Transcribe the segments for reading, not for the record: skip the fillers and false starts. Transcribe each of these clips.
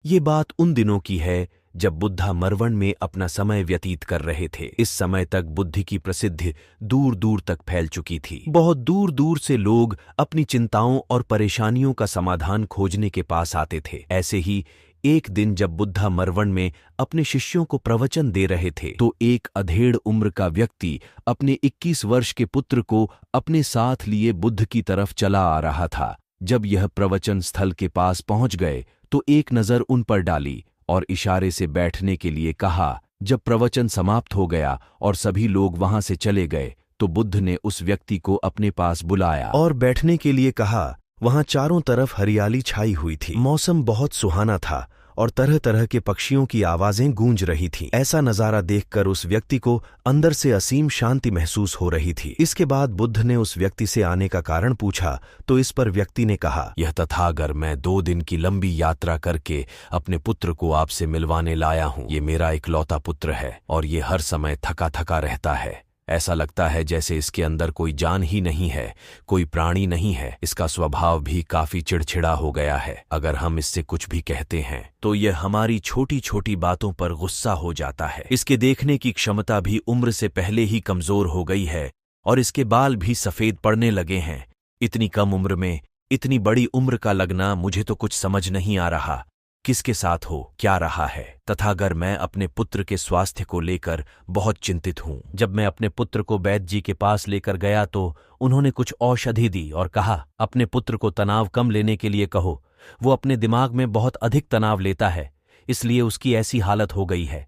ये बात उन दिनों की है जब बुद्धा मरवन में अपना समय व्यतीत कर रहे थे। इस समय तक बुद्ध की प्रसिद्धि दूर दूर तक फैल चुकी थी। बहुत दूर दूर से लोग अपनी चिंताओं और परेशानियों का समाधान खोजने के पास आते थे। ऐसे ही एक दिन जब बुद्धा मरवन में अपने शिष्यों को प्रवचन दे रहे थे तो एक अधेड़ उम्र का व्यक्ति अपने 21 वर्ष के पुत्र को अपने साथ लिए बुद्ध की तरफ चला आ रहा था। जब यह प्रवचन स्थल के पास पहुंच गए तो एक नज़र उन पर डाली और इशारे से बैठने के लिए कहा। जब प्रवचन समाप्त हो गया और सभी लोग वहां से चले गए तो बुद्ध ने उस व्यक्ति को अपने पास बुलाया और बैठने के लिए कहा। वहां चारों तरफ हरियाली छाई हुई थी। मौसम बहुत सुहाना था और तरह तरह के पक्षियों की आवाजें गूंज रही थीं। ऐसा नजारा देखकर उस व्यक्ति को अंदर से असीम शांति महसूस हो रही थी। इसके बाद बुद्ध ने उस व्यक्ति से आने का कारण पूछा तो इस पर व्यक्ति ने कहा, यह तथागत मैं 2 दिन की लंबी यात्रा करके अपने पुत्र को आपसे मिलवाने लाया हूँ। ये मेरा इकलौता पुत्र है और ये हर समय थका थका रहता है। ऐसा लगता है जैसे इसके अंदर कोई जान ही नहीं है, कोई प्राणी नहीं है। इसका स्वभाव भी काफी चिड़चिड़ा हो गया है। अगर हम इससे कुछ भी कहते हैं तो यह हमारी छोटी छोटी बातों पर गुस्सा हो जाता है। इसके देखने की क्षमता भी उम्र से पहले ही कमजोर हो गई है और इसके बाल भी सफेद पड़ने लगे हैं। इतनी कम उम्र में इतनी बड़ी उम्र का लगना, मुझे तो कुछ समझ नहीं आ रहा किसके साथ हो क्या रहा है। तथागत मैं अपने पुत्र के स्वास्थ्य को लेकर बहुत चिंतित हूँ। जब मैं अपने पुत्र को वैद्य जी के पास लेकर गया तो उन्होंने कुछ औषधि दी और कहा, अपने पुत्र को तनाव कम लेने के लिए कहो। वो अपने दिमाग में बहुत अधिक तनाव लेता है, इसलिए उसकी ऐसी हालत हो गई है।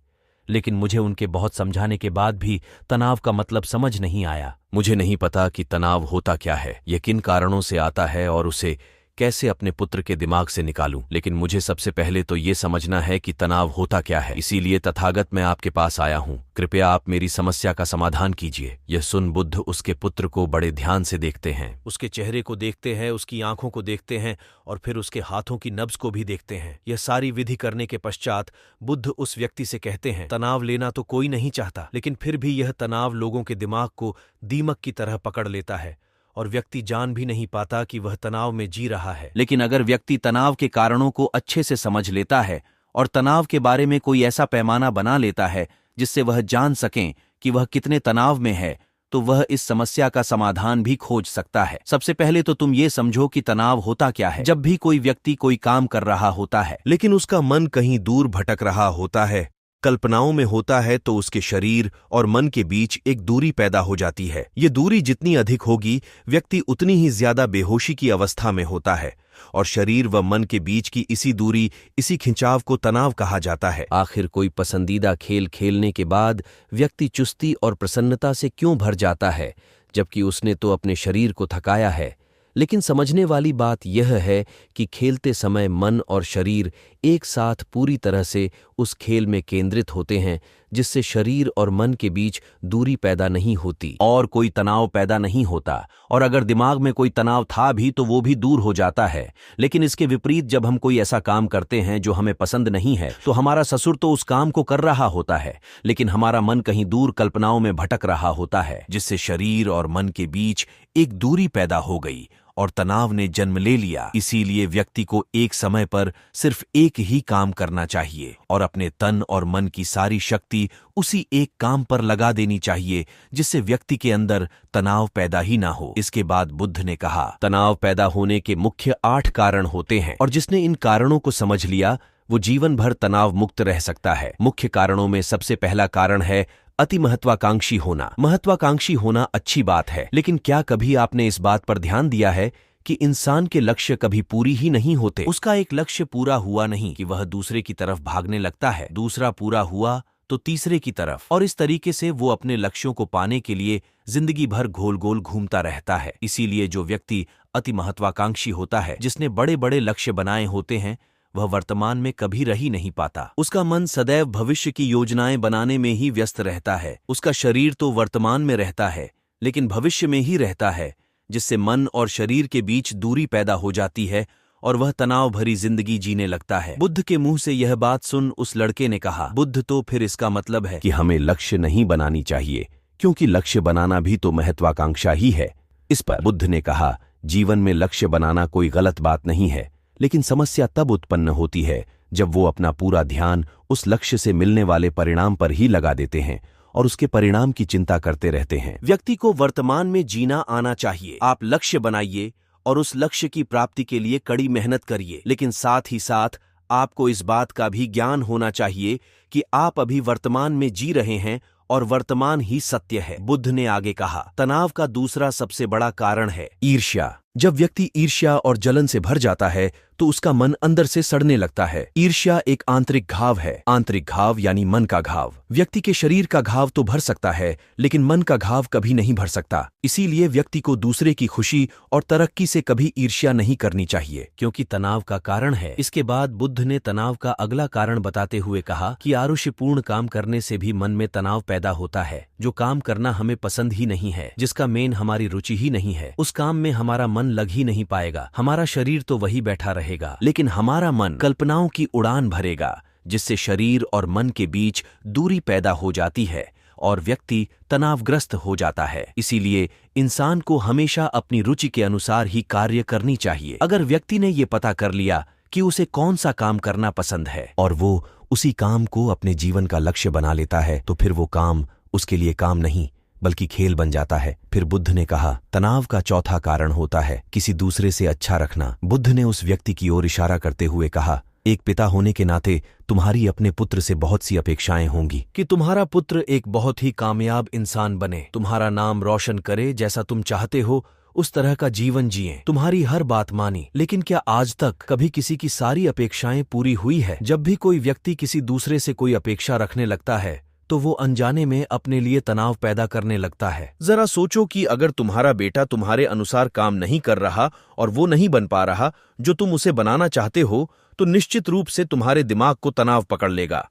लेकिन मुझे उनके बहुत समझाने के बाद भी तनाव का मतलब समझ नहीं आया। मुझे नहीं पता कि तनाव होता क्या है, ये किन कारणों से आता है और उसे कैसे अपने पुत्र के दिमाग से निकालूं। लेकिन मुझे सबसे पहले तो ये समझना है कि तनाव होता क्या है। इसीलिए तथागत मैं आपके पास आया हूं। कृपया आप मेरी समस्या का समाधान कीजिए। यह सुन बुद्ध उसके पुत्र को बड़े ध्यान से देखते हैं। उसके चेहरे को देखते हैं, उसकी आंखों को देखते हैं और फिर उसके हाथों की नब्ज को भी देखते हैं। यह सारी विधि करने के पश्चात बुद्ध उस व्यक्ति से कहते हैं, तनाव लेना तो कोई नहीं चाहता, लेकिन फिर भी यह तनाव लोगों के दिमाग को दीमक की तरह पकड़ लेता है और व्यक्ति जान भी नहीं पाता कि वह तनाव में जी रहा है। लेकिन अगर व्यक्ति तनाव के कारणों को अच्छे से समझ लेता है और तनाव के बारे में कोई ऐसा पैमाना बना लेता है जिससे वह जान सकें कि वह कितने तनाव में है, तो वह इस समस्या का समाधान भी खोज सकता है। सबसे पहले तो तुम ये समझो कि तनाव होता क्या है। जब भी कोई व्यक्ति कोई काम कर रहा होता है लेकिन उसका मन कहीं दूर भटक रहा होता है, कल्पनाओं में होता है, तो उसके शरीर और मन के बीच एक दूरी पैदा हो जाती है। ये दूरी जितनी अधिक होगी, व्यक्ति उतनी ही ज्यादा बेहोशी की अवस्था में होता है और शरीर व मन के बीच की इसी दूरी, इसी खिंचाव को तनाव कहा जाता है। आखिर कोई पसंदीदा खेल खेलने के बाद व्यक्ति चुस्ती और प्रसन्नता से क्यों भर जाता है, जबकि उसने तो अपने शरीर को थकाया है। लेकिन समझने वाली बात यह है कि खेलते समय मन और शरीर एक साथ पूरी तरह से उस खेल में केंद्रित होते हैं, जिससे शरीर और मन के बीच दूरी पैदा नहीं होती और कोई तनाव पैदा नहीं होता। और अगर दिमाग में कोई तनाव था भी तो वो भी दूर हो जाता है। लेकिन इसके विपरीत जब हम कोई ऐसा काम करते हैं जो हमें पसंद नहीं है, तो हमारा ससुर तो उस काम को कर रहा होता है, लेकिन हमारा मन कहीं दूर कल्पनाओं में भटक रहा होता है, जिससे शरीर और मन के बीच एक दूरी पैदा हो गई और तनाव ने जन्म ले लिया। इसीलिए व्यक्ति को एक समय पर सिर्फ एक ही काम करना चाहिए और अपने तन और मन की सारी शक्ति उसी एक काम पर लगा देनी चाहिए, जिससे व्यक्ति के अंदर तनाव पैदा ही ना हो। इसके बाद बुद्ध ने कहा, तनाव पैदा होने के मुख्य 8 कारण होते हैं और जिसने इन कारणों को समझ लिया वो जीवन भर तनाव मुक्त रह सकता है। मुख्य कारणों में सबसे पहला कारण है अति महत्वाकांक्षी होना। महत्वाकांक्षी होना अच्छी बात है, लेकिन क्या कभी आपने इस बात पर ध्यान दिया है कि इंसान के लक्ष्य कभी पूरी ही नहीं होते। उसका एक लक्ष्य पूरा हुआ नहीं कि वह दूसरे की तरफ भागने लगता है, दूसरा पूरा हुआ तो तीसरे की तरफ, और इस तरीके से वो अपने लक्ष्यों को पाने के लिए जिंदगी भर गोल गोल घूमता रहता है। इसीलिए जो व्यक्ति अति महत्वाकांक्षी होता है, जिसने बड़े बड़े लक्ष्य बनाए होते हैं, वह वर्तमान में कभी रह ही नहीं पाता। उसका मन सदैव भविष्य की योजनाएं बनाने में ही व्यस्त रहता है। उसका शरीर तो वर्तमान में रहता है लेकिन भविष्य में ही रहता है, जिससे मन और शरीर के बीच दूरी पैदा हो जाती है और वह तनाव भरी जिंदगी जीने लगता है। बुद्ध के मुंह से यह बात सुन उस लड़के ने कहा, बुद्ध, तो फिर इसका मतलब है कि हमें लक्ष्य नहीं बनानी चाहिए, क्योंकि लक्ष्य बनाना भी तो महत्वाकांक्षा ही है। इस पर बुद्ध ने कहा, जीवन में लक्ष्य बनाना कोई गलत बात नहीं है, लेकिन समस्या तब उत्पन्न होती है जब वो अपना पूरा ध्यान उस लक्ष्य से मिलने वाले परिणाम पर ही लगा देते हैं और उसके परिणाम की चिंता करते रहते हैं। व्यक्ति को वर्तमान में जीना आना चाहिए। आप लक्ष्य बनाइए और उस लक्ष्य की प्राप्ति के लिए कड़ी मेहनत करिए, लेकिन साथ ही साथ आपको इस बात का भी ज्ञान होना चाहिए कि आप अभी वर्तमान में जी रहे हैं और वर्तमान ही सत्य है। बुद्ध ने आगे कहा, तनाव का दूसरा सबसे बड़ा कारण है ईर्ष्या। जब व्यक्ति ईर्ष्या और जलन से भर जाता है तो उसका मन अंदर से सड़ने लगता है। ईर्ष्या एक आंतरिक घाव है। आंतरिक घाव यानी मन का घाव। व्यक्ति के शरीर का घाव तो भर सकता है, लेकिन मन का घाव कभी नहीं भर सकता। इसीलिए व्यक्ति को दूसरे की खुशी और तरक्की से कभी ईर्ष्या नहीं करनी चाहिए, क्योंकि तनाव का कारण है। इसके बाद बुद्ध ने तनाव का अगला कारण बताते हुए कहा कि आरुष्यपूर्ण काम करने से भी मन में तनाव पैदा होता है। जो काम करना हमें पसंद ही नहीं है, जिसका मेन हमारी रुचि ही नहीं है, उस काम में हमारा मन लग ही नहीं पाएगा। हमारा शरीर तो वही बैठा रहेगा, लेकिन हमारा मन कल्पनाओं की उड़ान भरेगा, जिससे शरीर और मन के बीच दूरी पैदा हो जाती है और व्यक्ति तनावग्रस्त हो जाता है। इसीलिए इंसान को हमेशा अपनी रुचि के अनुसार ही कार्य करनी चाहिए। अगर व्यक्ति ने ये पता कर लिया कि उसे कौन सा काम करना पसंद है और वो उसी काम को अपने जीवन का लक्ष्य बना लेता है, तो फिर वो काम उसके लिए काम नहीं बल्कि खेल बन जाता है। फिर बुद्ध ने कहा, तनाव का चौथा कारण होता है किसी दूसरे से अच्छा रखना। बुद्ध ने उस व्यक्ति की ओर इशारा करते हुए कहा, एक पिता होने के नाते तुम्हारी अपने पुत्र से बहुत सी अपेक्षाएं होंगी कि तुम्हारा पुत्र एक बहुत ही कामयाब इंसान बने, तुम्हारा नाम रोशन करे, जैसा तुम चाहते हो उस तरह का जीवन जिए, तुम्हारी हर बात मानी। लेकिन क्या आज तक कभी किसी की सारी अपेक्षाएं पूरी हुई है? जब भी कोई व्यक्ति किसी दूसरे से कोई अपेक्षा रखने लगता है तो वो अनजाने में अपने लिए तनाव पैदा करने लगता है। जरा सोचो कि अगर तुम्हारा बेटा तुम्हारे अनुसार काम नहीं कर रहा और वो नहीं बन पा रहा जो तुम उसे बनाना चाहते हो, तो निश्चित रूप से तुम्हारे दिमाग को तनाव पकड़ लेगा।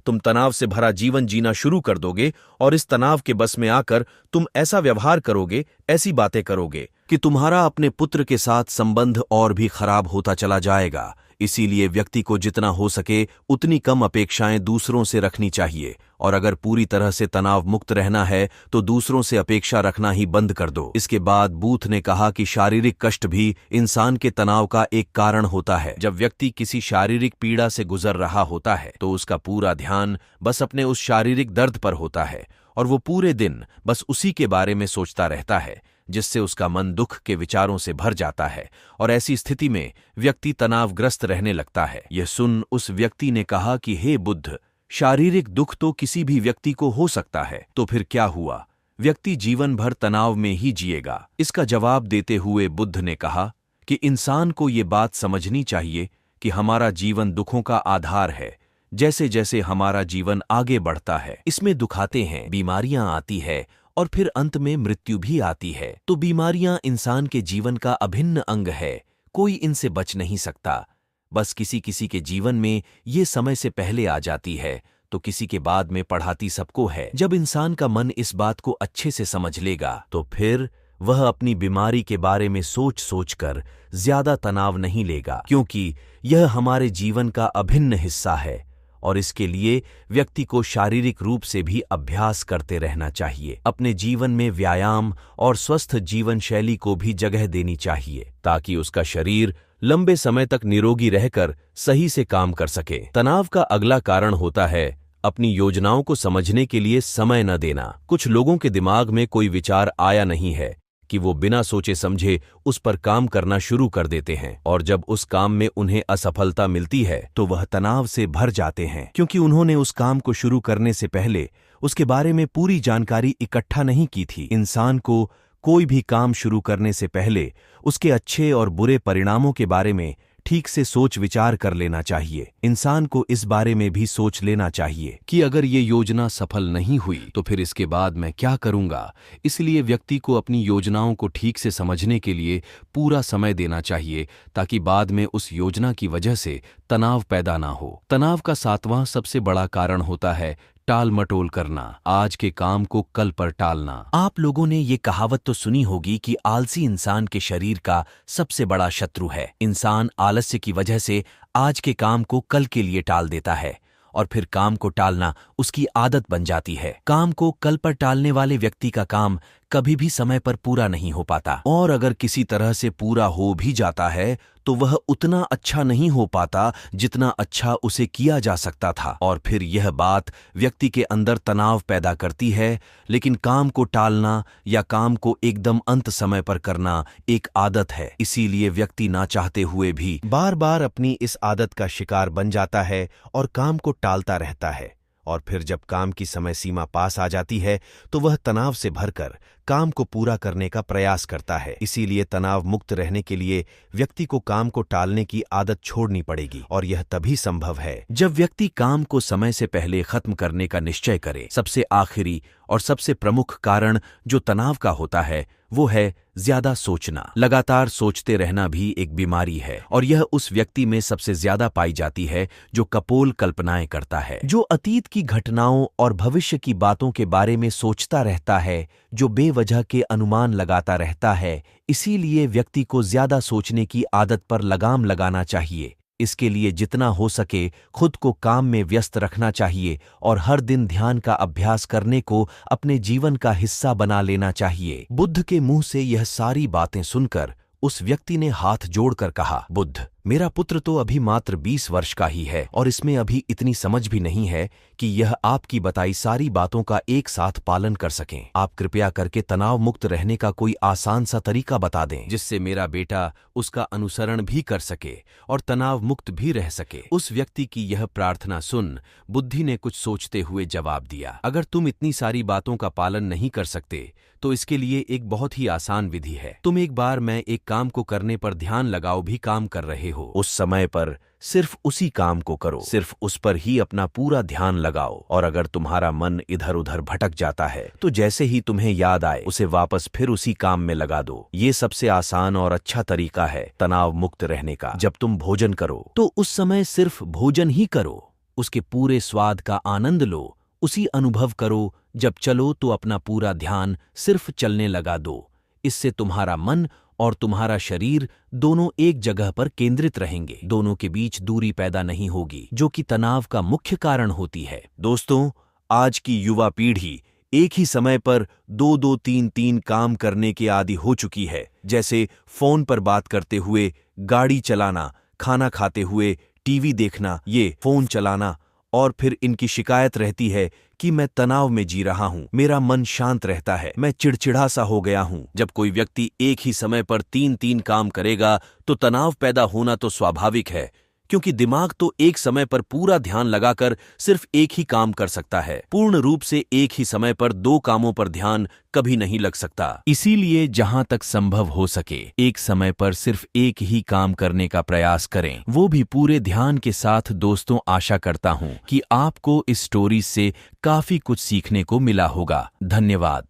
तुम तनाव से भरा जीवन जीना शुरू कर दोगे और इस तनाव के बस में आकर तुम ऐसा व्यवहार करोगे, ऐसी बातें करोगे कि तुम्हारा अपने पुत्र के साथ संबंध और भी खराब होता चला जाएगा। इसीलिए व्यक्ति को जितना हो सके उतनी कम अपेक्षाएं दूसरों से रखनी चाहिए, और अगर पूरी तरह से तनाव मुक्त रहना है तो दूसरों से अपेक्षा रखना ही बंद कर दो। इसके बाद बूथ ने कहा कि शारीरिक कष्ट भी इंसान के तनाव का एक कारण होता है। जब व्यक्ति किसी शारीरिक पीड़ा से गुजर रहा होता है तो उसका पूरा ध्यान बस अपने उस शारीरिक दर्द पर होता है और वो पूरे दिन बस उसी के बारे में सोचता रहता है, जिससे उसका मन दुख के विचारों से भर जाता है और ऐसी स्थिति में व्यक्ति तनावग्रस्त रहने लगता है। यह सुन उस व्यक्ति ने कहा कि हे बुद्ध, शारीरिक दुख तो किसी भी व्यक्ति को हो सकता है, तो फिर क्या हुआ? व्यक्ति जीवन भर तनाव में ही जिएगा। इसका जवाब देते हुए बुद्ध ने कहा कि इंसान को ये बात समझनी चाहिए कि हमारा जीवन दुखों का आधार है। जैसे जैसे हमारा जीवन आगे बढ़ता है, इसमें दुख आते हैं, बीमारियां आती है और फिर अंत में मृत्यु भी आती है। तो बीमारियां इंसान के जीवन का अभिन्न अंग है, कोई इनसे बच नहीं सकता। बस किसी किसी के जीवन में ये समय से पहले आ जाती है तो किसी के बाद में पढ़ाती सबको है। जब इंसान का मन इस बात को अच्छे से समझ लेगा तो फिर वह अपनी बीमारी के बारे में सोच सोचकर ज्यादा तनाव नहीं लेगा, क्योंकि यह हमारे जीवन का अभिन्न हिस्सा है और इसके लिए व्यक्ति को शारीरिक रूप से भी अभ्यास करते रहना चाहिए। अपने जीवन में व्यायाम और स्वस्थ जीवन शैली को भी जगह देनी चाहिए ताकि उसका शरीर लंबे समय तक निरोगी रहकर सही से काम कर सके। तनाव का अगला कारण होता है अपनी योजनाओं को समझने के लिए समय न देना। कुछ लोगों के दिमाग में कोई विचार आया नहीं है कि वो बिना सोचे समझे उस पर काम करना शुरू कर देते हैं, और जब उस काम में उन्हें असफलता मिलती है तो वह तनाव से भर जाते हैं, क्योंकि उन्होंने उस काम को शुरू करने से पहले उसके बारे में पूरी जानकारी इकट्ठा नहीं की थी। इंसान को कोई भी काम शुरू करने से पहले उसके अच्छे और बुरे परिणामों के बारे में ठीक से सोच विचार कर लेना चाहिए। इंसान को इस बारे में भी सोच लेना चाहिए कि अगर ये योजना सफल नहीं हुई तो फिर इसके बाद मैं क्या करूंगा। इसलिए व्यक्ति को अपनी योजनाओं को ठीक से समझने के लिए पूरा समय देना चाहिए ताकि बाद में उस योजना की वजह से तनाव पैदा ना हो। तनाव का सातवां सबसे बड़ा कारण होता है टाल मटोल करना, आज के काम को कल पर टालना। आप लोगों ने ये कहावत तो सुनी होगी कि आलसी इंसान के शरीर का सबसे बड़ा शत्रु है। इंसान आलस्य की वजह से आज के काम को कल के लिए टाल देता है और फिर काम को टालना उसकी आदत बन जाती है। काम को कल पर टालने वाले व्यक्ति का काम कभी भी समय पर पूरा नहीं हो पाता, और अगर किसी तरह से पूरा हो भी जाता है तो वह उतना अच्छा नहीं हो पाता जितना अच्छा उसे किया जा सकता था, और फिर यह बात व्यक्ति के अंदर तनाव पैदा करती है। लेकिन काम को टालना या काम को एकदम अंत समय पर करना एक आदत है, इसीलिए व्यक्ति ना चाहते हुए भी बार बार अपनी इस आदत का शिकार बन जाता है और काम को टालता रहता है। और फिर जब काम की समय सीमा पास आ जाती है तो वह तनाव से भरकर काम को पूरा करने का प्रयास करता है। इसीलिए तनाव मुक्त रहने के लिए व्यक्ति को काम को टालने की आदत छोड़नी पड़ेगी, और यह तभी संभव है जब व्यक्ति काम को समय से पहले खत्म करने का निश्चय करे। सबसे आखिरी और सबसे प्रमुख कारण जो तनाव का होता है वो है ज्यादा सोचना। लगातार सोचते रहना भी एक बीमारी है, और यह उस व्यक्ति में सबसे ज्यादा पाई जाती है जो कपोल कल्पनाएं करता है, जो अतीत की घटनाओं और भविष्य की बातों के बारे में सोचता रहता है, जो बेवजह के अनुमान लगाता रहता है। इसीलिए व्यक्ति को ज्यादा सोचने की आदत पर लगाम लगाना चाहिए। इसके लिए जितना हो सके खुद को काम में व्यस्त रखना चाहिए और हर दिन ध्यान का अभ्यास करने को अपने जीवन का हिस्सा बना लेना चाहिए। बुद्ध के मुंह से यह सारी बातें सुनकर उस व्यक्ति ने हाथ जोड़कर कहा, बुद्ध, मेरा पुत्र तो अभी मात्र 20 वर्ष का ही है और इसमें अभी इतनी समझ भी नहीं है कि यह आपकी बताई सारी बातों का एक साथ पालन कर सकें। आप कृपया करके तनाव मुक्त रहने का कोई आसान सा तरीका बता दें जिससे मेरा बेटा उसका अनुसरण भी कर सके और तनाव मुक्त भी रह सके। उस व्यक्ति की यह प्रार्थना सुन बुद्धि ने कुछ सोचते हुए जवाब दिया, अगर तुम इतनी सारी बातों का पालन नहीं कर सकते तो इसके लिए एक बहुत ही आसान विधि है। तुम एक बार मैं एक काम को करने पर ध्यान लगाओ भी काम कर रहे हो, उस समय पर सिर्फ उसी काम को करो, सिर्फ उस पर ही अपना पूरा ध्यान लगाओ। और अगर तुम्हारा मन इधर उधर भटक जाता है तो जैसे ही तुम्हें याद आए उसे वापस फिर उसी काम में लगा दो। ये सबसे आसान और अच्छा तरीका है तनाव मुक्त रहने का। जब तुम भोजन करो तो उस समय सिर्फ भोजन ही करो, उसके पूरे स्वाद का आनंद लो, उसी अनुभव करो। जब चलो तो अपना पूरा ध्यान सिर्फ चलने लगा दो। इससे तुम्हारा मन और तुम्हारा शरीर दोनों एक जगह पर केंद्रित रहेंगे, दोनों के बीच दूरी पैदा नहीं होगी जो कि तनाव का मुख्य कारण होती है। दोस्तों, आज की युवा पीढ़ी एक ही समय पर 2-2, 3-3 काम करने के आदी हो चुकी है, जैसे फोन पर बात करते हुए गाड़ी चलाना, खाना खाते हुए टीवी देखना, ये फोन चलाना। और फिर इनकी शिकायत रहती है कि मैं तनाव में जी रहा हूं, मेरा मन शांत रहता है, मैं चिड़चिड़ा सा हो गया हूं। जब कोई व्यक्ति एक ही समय पर 3-3 काम करेगा तो तनाव पैदा होना तो स्वाभाविक है, क्योंकि दिमाग तो एक समय पर पूरा ध्यान लगाकर सिर्फ एक ही काम कर सकता है। पूर्ण रूप से एक ही समय पर 2 कामों पर ध्यान कभी नहीं लग सकता। इसीलिए जहां तक संभव हो सके एक समय पर सिर्फ एक ही काम करने का प्रयास करें, वो भी पूरे ध्यान के साथ। दोस्तों, आशा करता हूं कि आपको इस स्टोरी से काफी कुछ सीखने को मिला होगा। धन्यवाद।